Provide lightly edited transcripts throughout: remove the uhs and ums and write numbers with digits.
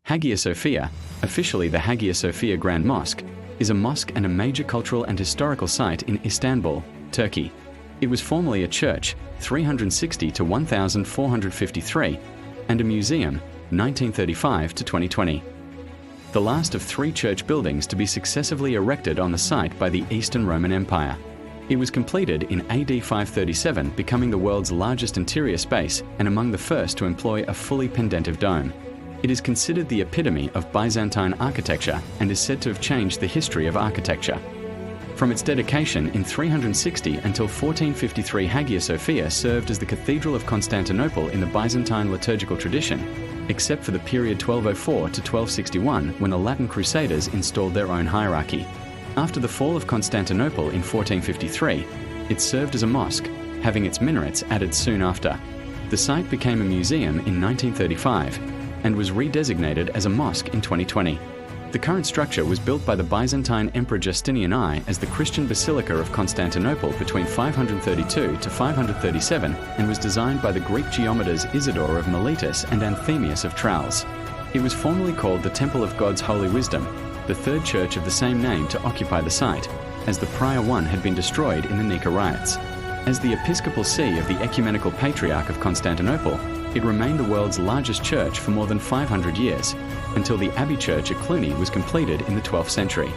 Hagia Sophia, officially the Hagia Sophia Grand Mosque, is a mosque and a major cultural and historical site in Istanbul, Turkey. It was formerly a church, 360 to 1453, and a museum, 1935 to 2020. The last of 3 church buildings to be successively erected on the site by the Eastern Roman Empire. It was completed in AD 537, becoming the world's largest interior space and among the first to employ a fully pendentive dome. It is considered the epitome of Byzantine architecture and is said to have changed the history of architecture. From its dedication in 360 until 1453, Hagia Sophia served as the cathedral of Constantinople in the Byzantine liturgical tradition, except for the period 1204 to 1261 when the Latin Crusaders installed their own hierarchy. After the fall of Constantinople in 1453, it served as a mosque, having its minarets added soon after. The site became a museum in 1935 and was redesignated as a mosque in 2020. The current structure was built by the Byzantine Emperor Justinian I as the Christian Basilica of Constantinople between 532 to 537 and was designed by the Greek geometers Isidore of Miletus and Anthemius of Tralles. It was formerly called the Temple of God's Holy Wisdom, the third church of the same name to occupy the site, as the prior one had been destroyed in the Nika riots. As the episcopal see of the Ecumenical Patriarch of Constantinople, it remained the world's largest church for more than 500 years, until the Abbey Church at Cluny was completed in the 12th century.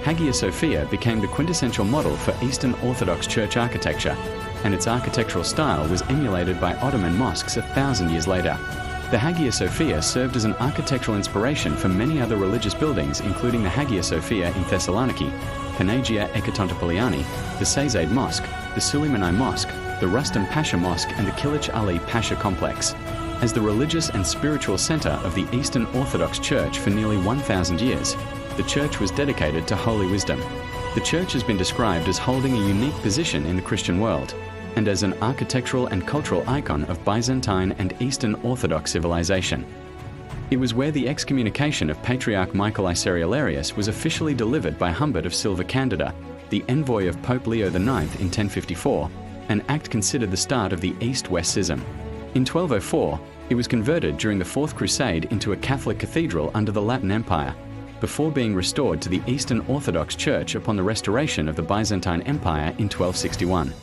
Hagia Sophia became the quintessential model for Eastern Orthodox Church architecture, and its architectural style was emulated by Ottoman mosques 1,000 years later. The Hagia Sophia served as an architectural inspiration for many other religious buildings, including the Hagia Sophia in Thessaloniki, Panagia Ekatantopouliani, the Seyzade Mosque, the Suleimani Mosque, the Rustam Pasha Mosque and the Kilich Ali Pasha Complex. As the religious and spiritual center of the Eastern Orthodox Church for nearly 1,000 years, the church was dedicated to holy wisdom. The church has been described as holding a unique position in the Christian world and as an architectural and cultural icon of Byzantine and Eastern Orthodox civilization. It was where the excommunication of Patriarch Michael I Cerularius was officially delivered by Humbert of Silva Candida, the envoy of Pope Leo IX in 1054, an act considered the start of the East-West Schism. In 1204, it was converted during the Fourth Crusade into a Catholic cathedral under the Latin Empire, before being restored to the Eastern Orthodox Church upon the restoration of the Byzantine Empire in 1261.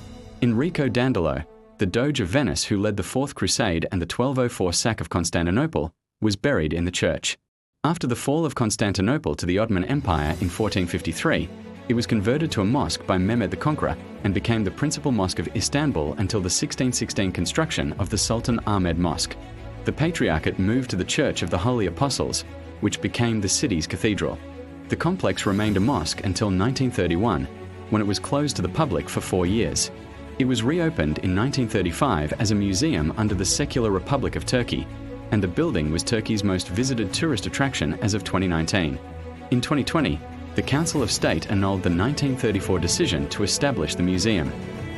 Enrico Dandolo, the Doge of Venice who led the Fourth Crusade and the 1204 sack of Constantinople, was buried in the church. After the fall of Constantinople to the Ottoman Empire in 1453, it was converted to a mosque by Mehmed the Conqueror and became the principal mosque of Istanbul until the 1616 construction of the Sultan Ahmed Mosque. The Patriarchate moved to the Church of the Holy Apostles, which became the city's cathedral. The complex remained a mosque until 1931, when it was closed to the public for 4 years. It was reopened in 1935 as a museum under the Secular Republic of Turkey, and the building was Turkey's most visited tourist attraction as of 2019. In 2020, the Council of State annulled the 1934 decision to establish the museum,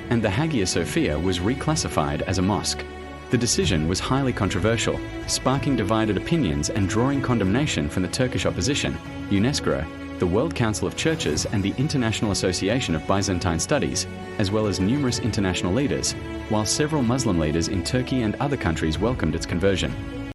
and the Hagia Sophia was reclassified as a mosque. The decision was highly controversial, sparking divided opinions and drawing condemnation from the Turkish opposition, UNESCO, the World Council of Churches and the International Association of Byzantine Studies, as well as numerous international leaders, while several Muslim leaders in Turkey and other countries welcomed its conversion.